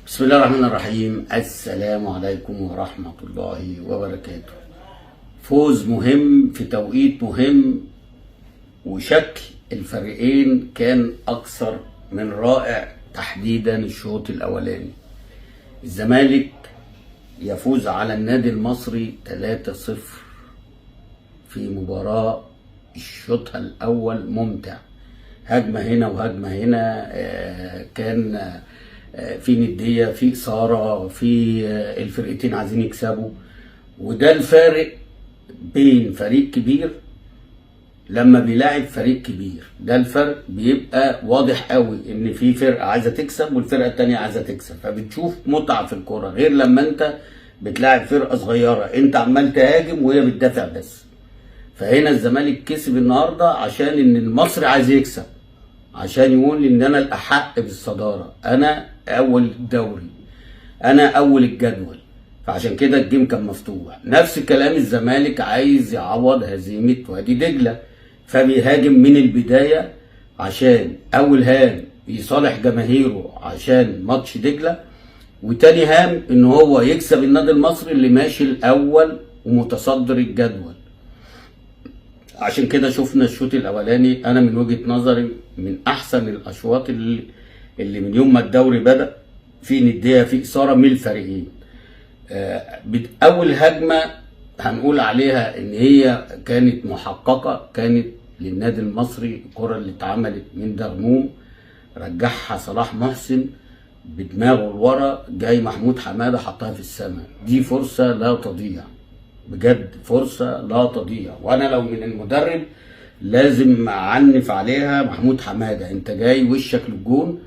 بسم الله الرحمن الرحيم. السلام عليكم ورحمة الله وبركاته. فوز مهم في توقيت مهم، وشكل الفريقين كان أكثر من رائع. تحديدا الشوط الأولاني الزمالك يفوز على النادي المصري 3-0 في مباراة الشوطها الأول ممتع، هجمة هنا وهجمة هنا، كان في ندية، في إثارة، في الفرقتين عايزين يكسبوا. وده الفارق بين فريق كبير لما بيلاعب فريق كبير، ده الفرق بيبقى واضح قوي ان في فرقة عايزة تكسب والفرقة التانية عايزة تكسب، فبتشوف متعة في الكورة غير لما انت بتلاعب فرقة صغيرة انت عمال تهاجم وهي بتدافع بس. فهنا الزمالك كسب النهارده عشان ان المصري عايز يكسب، عشان يقول ان انا الاحق بالصداره، انا اول الدوري، انا اول الجدول. فعشان كده الجيم كان مفتوح. نفس كلام الزمالك عايز يعوض هزيمه وادي دجله، فبيهاجم من البدايه عشان اول هام يصالح جماهيره عشان ماتش دجله، وتاني هام ان هو يكسب النادي المصري اللي ماشي الاول ومتصدر الجدول. عشان كده شفنا الشوط الاولاني انا من وجهة نظري من احسن الاشواط اللي من يوم ما الدوري بدأ، في ندية، في اثارة من الفريقين. اول هجمة هنقول عليها ان هي كانت محققة، كانت للنادي المصري. الكرة اللي اتعملت من درموم رجعها صلاح محسن بدماغه لورا، جاي محمود حمادة حطها في السماء. دي فرصة لا تضيع، بجد فرصة لا تضيع. وانا لو من المدرب لازم اعنف عليها محمود حمادة، انت جاي وشك للجون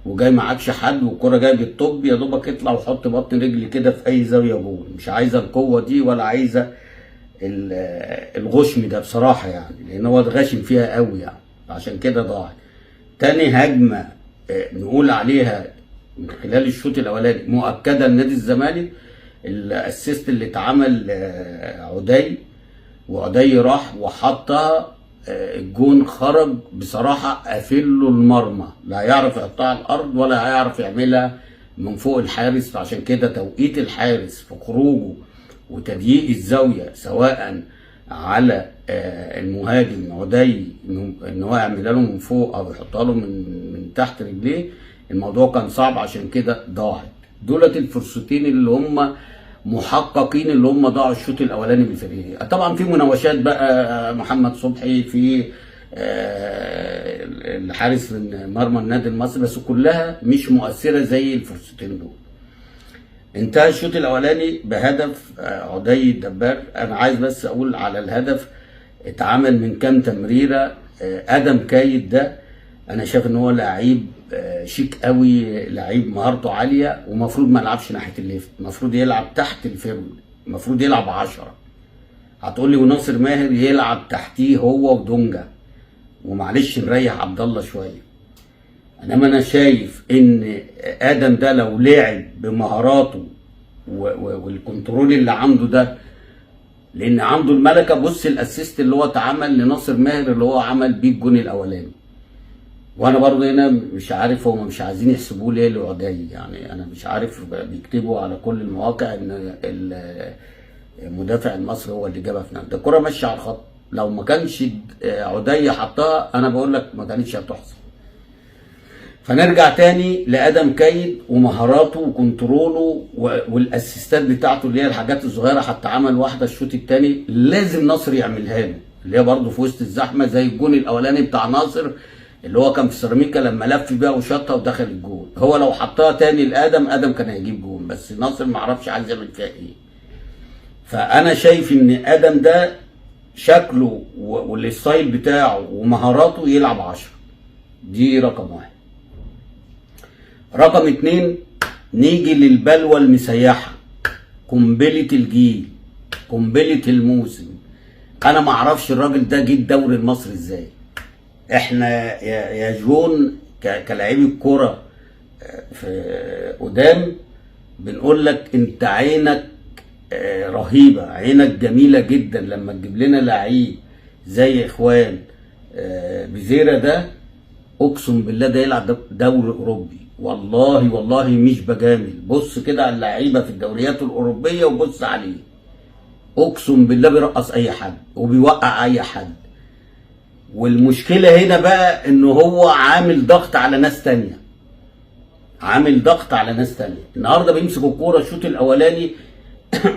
وجاي معكش حد والكرة جايه بالطب، يا دوبك اطلع وحط بطن رجلي كده في اي زاوية جون. مش عايزة القوة دي ولا عايزة الغشم ده بصراحة، يعني لان هو اتغاشم فيها قوي يعني، عشان كده ضاعت. تاني هجمة نقول عليها من خلال الشوط الاولاني مؤكدة لنادي الزمالك، الاسيست اللي اتعمل عدي راح وحطها، الجون خرج بصراحة قافل له المرمى، لا يعرف يحطها على الارض ولا هيعرف يعملها من فوق الحارس. فعشان كده توقيت الحارس في خروجه وتضييق الزاوية سواء على المهاجم عدي ان هو يعملها له من فوق او يحطها له من تحت رجليه، الموضوع كان صعب. عشان كده ضاعت. دولت الفرصتين اللي هم محققين اللي هم ضاعوا الشوط الاولاني بالفريق. طبعا في مناوشات بقى، محمد صبحي في الحارس من مرمى النادي المصري، بس كلها مش مؤثره زي الفرصتين دول. انتهى الشوط الاولاني بهدف عدي الدبار. انا عايز بس اقول على الهدف، اتعمل من كام تمريره. ادم كايد ده انا شايف ان هو لعيب شيك قوي، لعيب مهارته عاليه، ومفروض ما يلعبش ناحيه الليفت، المفروض يلعب تحت الفيرود، المفروض يلعب 10. هتقول لي وناصر ماهر يلعب تحتيه هو ودونجا، ومعلش نريح عبد الله شويه. انما انا شايف ان ادم ده لو لعب بمهاراته والكنترول اللي عنده ده، لان عنده الملكه. بص الاسيست اللي هو اتعمل لناصر ماهر اللي هو عمل بيه الجون الاولاني، وانا برضه هنا مش عارف هم مش عايزين يحسبوه ليه لعدي، يعني انا مش عارف. بيكتبوا على كل المواقع ان المدافع المصري هو اللي جابها في نفسه، ده الكوره ماشيه على الخط. لو ما كانش عدي حطها انا بقول لك ما كانتش هتحصل. فنرجع تاني لادم كايد ومهاراته وكنتروله والاسيستات بتاعته اللي هي الحاجات الصغيره. حتى عمل واحده الشوط الثاني لازم ناصر يعملها له، اللي هي برضه في وسط الزحمه زي الجون الاولاني بتاع ناصر اللي هو كان في سيراميكا لما لف بيها وشاطها ودخل الجون. هو لو حطها تاني لادم كان هيجيب جون، بس ناصر معرفش عايز يعمل فيها ايه. فانا شايف ان ادم ده شكله والستايل بتاعه ومهاراته يلعب 10. دي رقم واحد. رقم 2 نيجي للبلوى المسيحه، قنبله الجيل، قنبله الموسم. انا معرفش الراجل ده جه الدوري المصري ازاي. احنا يا جون كلاعبي الكوره في قدام بنقول لك انت عينك رهيبه، عينك جميله جدا لما تجيب لنا لعيب زي اخوان بزيرة ده. اقسم بالله ده يلعب دوري اوروبي، والله والله مش بجامل، بص كده على اللعيبه في الدوريات الاوروبيه وبص عليه، اقسم بالله بيرقص اي حد وبيوقع اي حد. والمشكله هنا بقى ان هو عامل ضغط على ناس تانية، عامل ضغط على ناس تانية. النهارده بيمسك الكوره الشوط الاولاني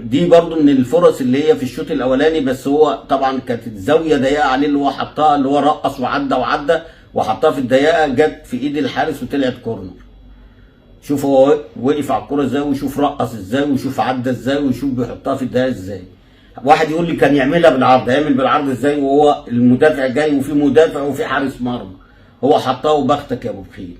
دي برضو من الفرص اللي هي في الشوط الاولاني، بس هو طبعا كانت الزاويه ضيقه عليه اللي هو حطها، اللي هو رقص وعدى وحطها في الضيقه، جت في ايد الحارس وطلعت كورنر. شوف هو وقف على الكوره ازاي، وشوف رقص ازاي، وشوف عدى ازاي، وشوف بيحطها في الضيقه ازاي. واحد يقول لي كان يعملها بالعرض، هيعمل بالعرض ازاي وهو المدافع جاي وفي مدافع وفي حارس مرمى؟ هو حطها وبختك يا ابو بخيت،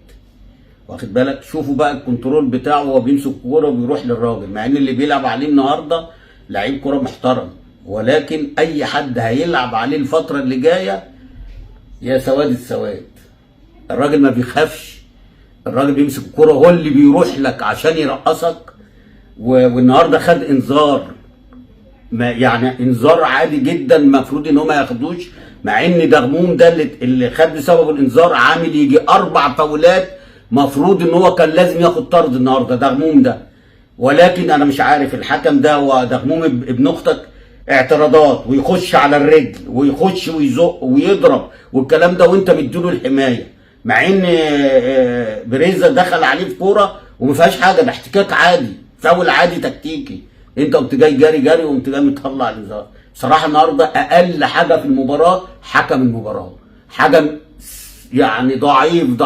واخد بالك؟ شوفوا بقى الكنترول بتاعه وهو بيمسك الكوره وبيروح للراجل، مع ان اللي بيلعب عليه النهارده لعيب كوره محترم، ولكن اي حد هيلعب عليه الفتره اللي جايه يا سواد السواد. الراجل ما بيخافش، الراجل بيمسك الكوره هو اللي بيروح لك عشان يرقصك. والنهارده خد انذار، ما يعني انذار عادي جدا المفروض ان هو ما ياخدوش، مع ان دغموم ده اللي خد بسبب الانذار عامل يجي 4 فاولات، مفروض ان هو كان لازم ياخد طرد النهارده دغموم ده. ولكن انا مش عارف الحكم ده هو دغموم ابن اختك، اعتراضات ويخش على الرجل ويخش ويزق ويضرب والكلام ده، وانت مديله الحمايه، مع ان بريزا دخل عليه في كوره وما فيهاش حاجه، ده احتكاك عادي، فاول عادي تكتيكي، انت قمت جاي جري وقمت جاي مطلع الانذار. بصراحه النهارده اقل حاجه في المباراه حكم المباراه، حكم يعني ضعيف،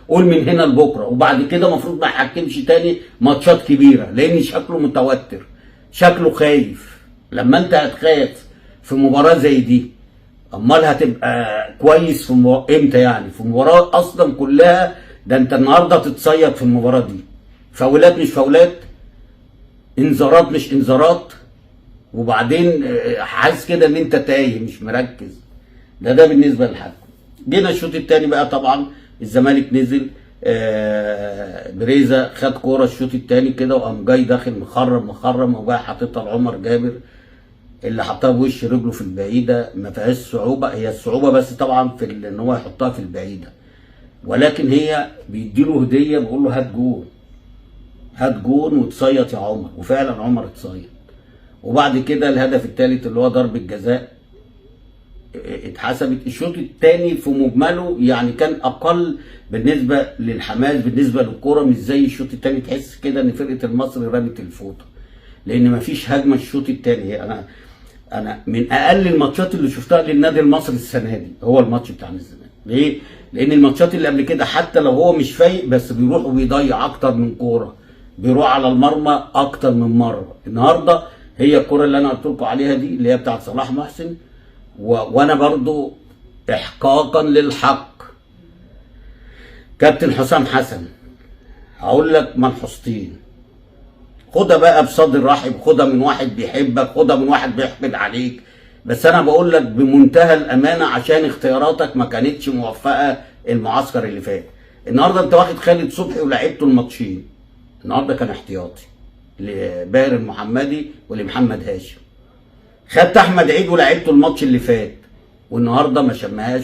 قول من هنا لبكره، وبعد كده المفروض ما يحكمش تاني ماتشات كبيره، لان شكله متوتر، شكله خايف. لما انت هتخاف في مباراه زي دي، امال هتبقى كويس في امتى؟ يعني في مباراه اصلا كلها، ده انت النهارده تتصيد في المباراه دي، فاولات مش فاولات، انذارات مش انذارات، وبعدين حاسس كده ان انت تايه مش مركز. ده بالنسبه للحكم. جينا الشوط الثاني بقى، طبعا الزمالك نزل، بريزا خد كوره الشوط الثاني كده وقام جاي داخل مخرم وجاي حاططها لعمر جابر، اللي حطها بوش رجله في البعيده. ما فيهاش صعوبه، هي الصعوبه بس طبعا في ان هو يحطها في البعيده، ولكن هي بيديله هديه، بيقول له هات جون وتصيط يا عمر، وفعلا عمر اتصيط. وبعد كده الهدف الثالث اللي هو ضربه جزاء اتحسبت. الشوط الثاني في مجمله يعني كان اقل بالنسبه للحماس، بالنسبه للكوره مش زي الشوط الثاني، تحس كده ان فرقه المصري رمت الفوطه، لان مفيش هجمه الشوط الثاني. انا من اقل الماتشات اللي شفتها للنادي المصري السنه دي هو الماتش بتاع الزمالك. ليه؟ لان الماتشات اللي قبل كده حتى لو هو مش فايق بس بيروح وبيضيع اكتر من كوره، بيروح على المرمى اكتر من مره. النهارده هي الكوره اللي انا قلت لكم عليها دي اللي هي بتاعت صلاح محسن، وانا برضو احقاقا للحق كابتن حسام حسن هقول لك ملحوظتين، خدها بقى بصدر رحب، خدها من واحد بيحبك، خدها من واحد بيحقد عليك، بس انا بقول لك بمنتهى الامانه عشان اختياراتك ما كانتش موفقه المعسكر اللي فات. النهارده انت واخد خالد صبحي ولعبته الماتشين، النهارده كان احتياطي لباهر المحمدي ولمحمد هاشم. خدت احمد عيد ولعبته الماتش اللي فات، والنهارده ما شمهاش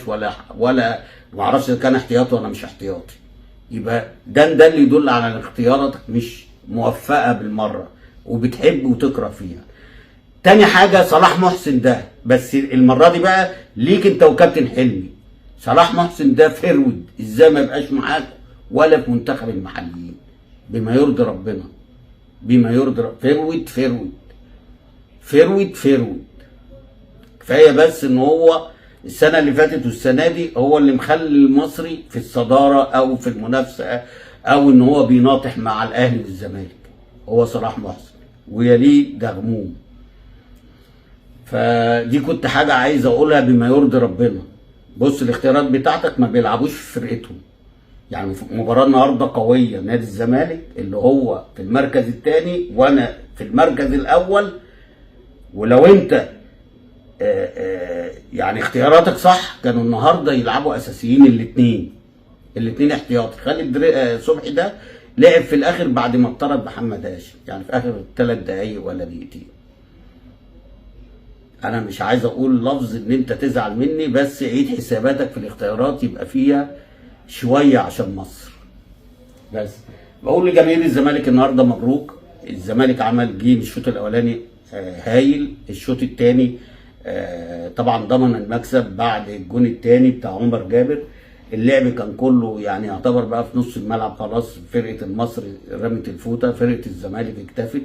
ولا ما اعرفش اذا كان احتياطي ولا مش احتياطي. يبقى ده اللي يدل على ان اختياراتك مش موفقه بالمره وبتحب وتكره فيها. تاني حاجه صلاح محسن ده، بس المره دي بقى ليك انت وكابتن حلمي. صلاح محسن ده فرود، ازاي ما يبقاش معاك ولا في منتخب المحليين؟ بما يرضي ربنا، بما يرضي فرود. كفايه بس ان هو السنه اللي فاتت والسنه دي هو اللي مخلي المصري في الصداره او في المنافسه او ان هو بيناطح مع الاهلي والزمالك، هو صلاح محسن ويليه دغموم. فدي كنت حاجه عايز اقولها بما يرضي ربنا. بص الاختيارات بتاعتك ما بيلعبوش في فرقتهم، يعني مباراه النهارده قويه، نادي الزمالك اللي هو في المركز الثاني وانا في المركز الاول، ولو انت يعني اختياراتك صح كانوا النهارده يلعبوا اساسيين الاثنين احتياطي. خالد صبحي ده لعب في الاخر بعد ما اتطرد محمد هاشم، يعني في اخر 3 دقايق ولا دقيقتين. انا مش عايز اقول لفظ ان انت تزعل مني، بس عيد حساباتك في الاختيارات يبقى فيها شويه عشان مصر. بس بقول لجماهير الزمالك النهارده مبروك. الزمالك عمل جيم الشوط الاولاني هايل. الشوط الثاني طبعا ضمن المكسب بعد الجون الثاني بتاع عمر جابر. اللعب كان كله يعني يعتبر بقى في نص الملعب خلاص. فرقه المصري رمت الفوطه، فرقه الزمالك اكتفت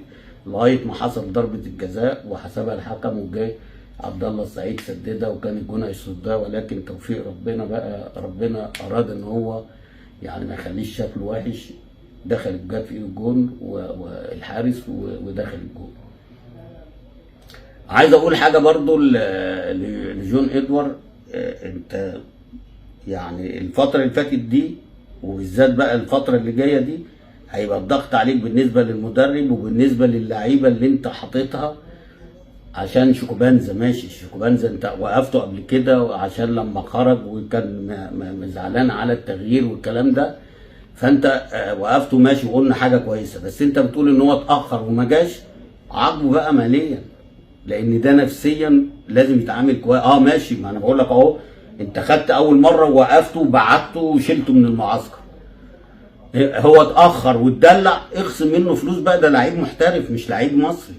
لغايه ما حصل ضربه الجزاء وحسبها الحكم، وجاي عبد الله السعيد سددها وكان الجون هيصدها، ولكن توفيق ربنا بقى، ربنا اراد ان هو يعني ما يخليش شكله وحش. دخل جت فيه الجون والحارس ودخل الجون. عايز اقول حاجه برضو لجون ادوار. انت يعني الفتره اللي فاتت دي وبالذات بقى الفتره اللي جايه دي هيبقى الضغط عليك بالنسبه للمدرب وبالنسبه للعيبه اللي انت حاططها. عشان شيكوبانزا ماشي، شيكوبانزا انت وقفته قبل كده عشان لما خرج وكان زعلان على التغيير والكلام ده، فانت وقفته ماشي وقلنا حاجه كويسه. بس انت بتقول ان هو اتاخر وما جاش، عاقبه بقى ماليا، لان ده نفسيا لازم يتعامل كويس. ماشي، ما انا بقول لك اهو، انت خدت اول مره ووقفته وبعته وشلته من المعسكر. هو اتاخر واتدلع، اخصم منه فلوس بقى، ده لعيب محترف مش لعيب مصري.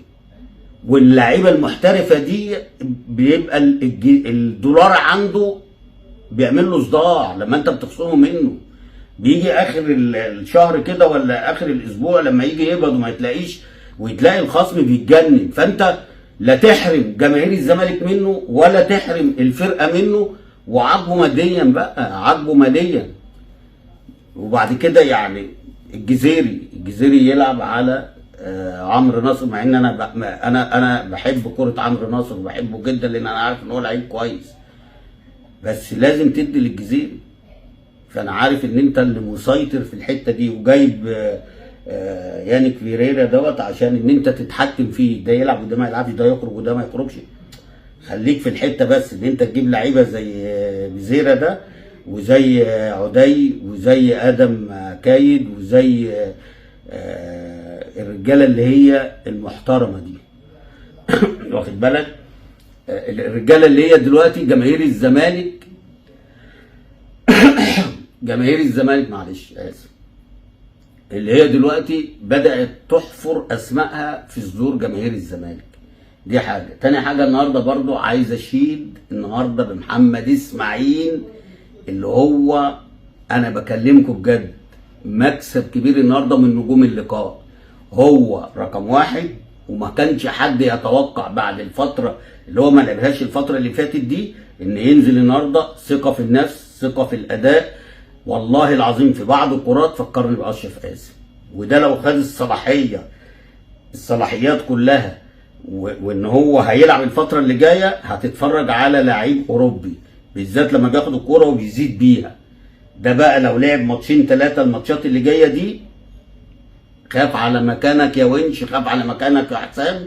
واللعيبه المحترفه دي بيبقى الدولار عنده بيعمل له صداع لما انت بتخصمه منه. بيجي اخر الشهر كده ولا اخر الاسبوع لما يجي يقبض وما يتلاقيش ويتلاقي الخصم بيتجنن. فانت لا تحرم جماهير الزمالك منه ولا تحرم الفرقه منه، وعاقبه ماديا بقى، عاقبه ماديا. وبعد كده يعني الجزيري يلعب على عمرو ناصر، مع ان انا بحب كرة عمرو ناصر وبحبه جدا لان انا عارف ان هو لعيب كويس، بس لازم تدي للجزيري. فانا عارف ان انت اللي مسيطر في الحته دي وجايب يانيك فيريرا دوت عشان ان انت تتحكم فيه، ده يلعب وده ما يلعبش، ده يخرج وده ما يخرجش. خليك في الحته بس ان انت تجيب لعيبه زي بيزيرا ده وزي عدي وزي ادم كايد وزي الرجاله اللي هي المحترمه دي. واخد بالك؟ الرجاله اللي هي دلوقتي جماهير الزمالك جماهير الزمالك معلش اسف، اللي هي دلوقتي بدات تحفر اسمائها في صدور جماهير الزمالك. دي حاجه. تاني حاجه، النهارده برضو عايز اشيد النهارده بمحمد اسماعيل، اللي هو انا بكلمكم بجد مكسب كبير النهارده من نجوم اللقاء. هو رقم واحد، وما كانش حد يتوقع بعد الفتره اللي هو ما لعبهاش الفتره اللي فاتت دي ان ينزل النهارده. ثقه في النفس، ثقه في الاداء. والله العظيم في بعض الكرات فكرني باشرف قاسم، وده لو خد الصلاحيات كلها وان هو هيلعب الفتره اللي جايه هتتفرج على لعيب اوروبي، بالذات لما بياخد الكوره وبيزيد بيها. ده بقى لو لعب ماتشين ثلاثه الماتشات اللي جايه دي، خاف على مكانك يا ونش، خاف على مكانك يا حسام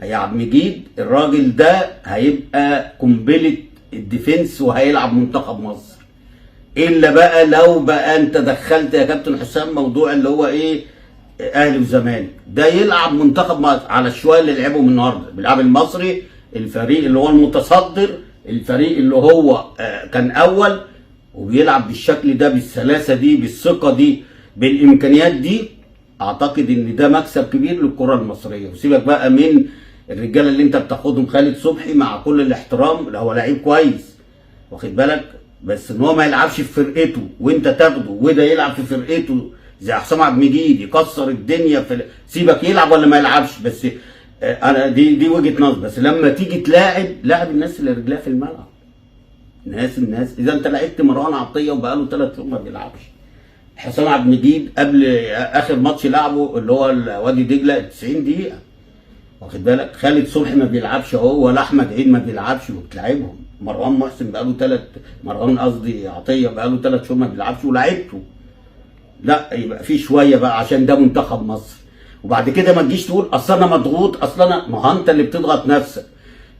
يا عبد المجيد. الراجل ده هيبقى قنبله الديفنس وهيلعب منتخب مصر. الا بقى لو بقى انت دخلت يا كابتن حسام موضوع اللي هو ايه، اهلي وزمالك، ده يلعب منتخب مصر على الشويه اللي لعبهم النهارده. بيلعب المصري، الفريق اللي هو المتصدر، الفريق اللي هو كان اول، وبيلعب بالشكل ده، بالسلاسه دي، بالثقه دي، بالامكانيات دي. اعتقد ان ده مكسب كبير للكره المصريه. وسيبك بقى من الرجاله اللي انت بتاخدهم، خالد صبحي مع كل الاحترام هو لعيب كويس واخد بالك، بس ان هو ما يلعبش في فرقته وانت تاخده وده يلعب في فرقته زي حسام عبد المجيد يكسر الدنيا سيبك يلعب ولا ما يلعبش. بس انا دي وجهه نظر. بس لما تيجي لاعب الناس اللي رجلها في الملعب. الناس اذا انت لعبت مروان عطيه وبقاله 3 شهور ما بيلعبش، حسام عبد المجيد قبل اخر ماتش لعبه اللي هو وادي دجله 90 دقيقه واخد بالك، خالد صبحي ما بيلعبش اهو، ولا احمد عيد ما بيلعبش وبتلعبهم، مروان محسن بقاله عطيه بقاله 3 شهور ما بيلعبش ولعبته. لا يبقى في شويه بقى عشان ده منتخب مصر. وبعد كده ما تجيش تقول اصل انا مضغوط، اصل انا، ما هو انت اللي بتضغط نفسك،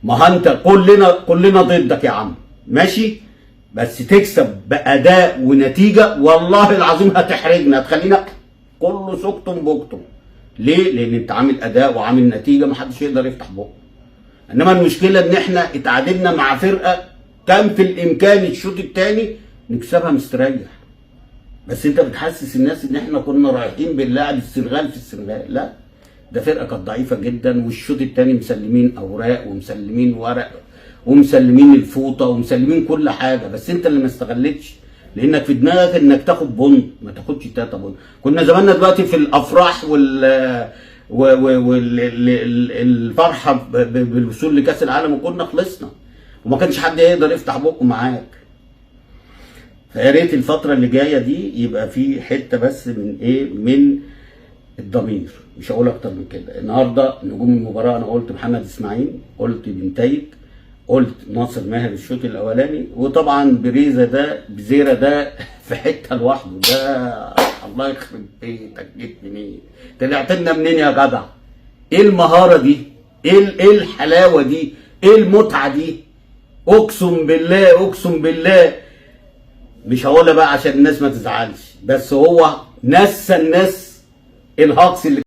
ما هو انت كلنا ضدك يا عم ماشي، بس تكسب باداء ونتيجه والله العظيم هتحرجنا، هتخلينا كله سكتم بكتم. ليه؟ لان انت عامل اداء وعامل نتيجه ما حدش يقدر يفتح بقه. انما المشكله ان احنا اتعادلنا مع فرقه كان في الامكان الشوط الثاني نكسبها مستريح. بس انت بتحسس الناس ان احنا كنا رايحين بنلاعب السنغال في السنغال. لا، ده فرقه كانت ضعيفه جدا، والشوط الثاني مسلمين اوراق ومسلمين ورق ومسلمين الفوطه ومسلمين كل حاجه، بس انت اللي ما استغلتش، لانك في دماغك انك تاخد بونت ما تاخدش 3 بونت. كنا زماننا دلوقتي في الافراح والفرحه بالوصول لكاس العالم وكنا خلصنا، وما كانش حد يقدر يفتح بقه معاك. فيا ريت الفتره اللي جايه دي يبقى في حته بس من ايه، من الضمير. مش هقول اكتر من كده. النهارده نجوم المباراه انا قلت محمد اسماعيل، قلت بنتايج، قلت ناصر ماهر الشوط الاولاني، وطبعا بزيرة ده في حته لوحده. ده الله يخرب بيتك، جيت منين؟ طلعت لنا منين يا جدع؟ ايه المهاره دي؟ ايه الحلاوه دي؟ ايه المتعه دي؟ اقسم بالله اقسم بالله مش هقولها بقى عشان الناس ما تزعلش، بس هو نسى الناس الهاكس اللي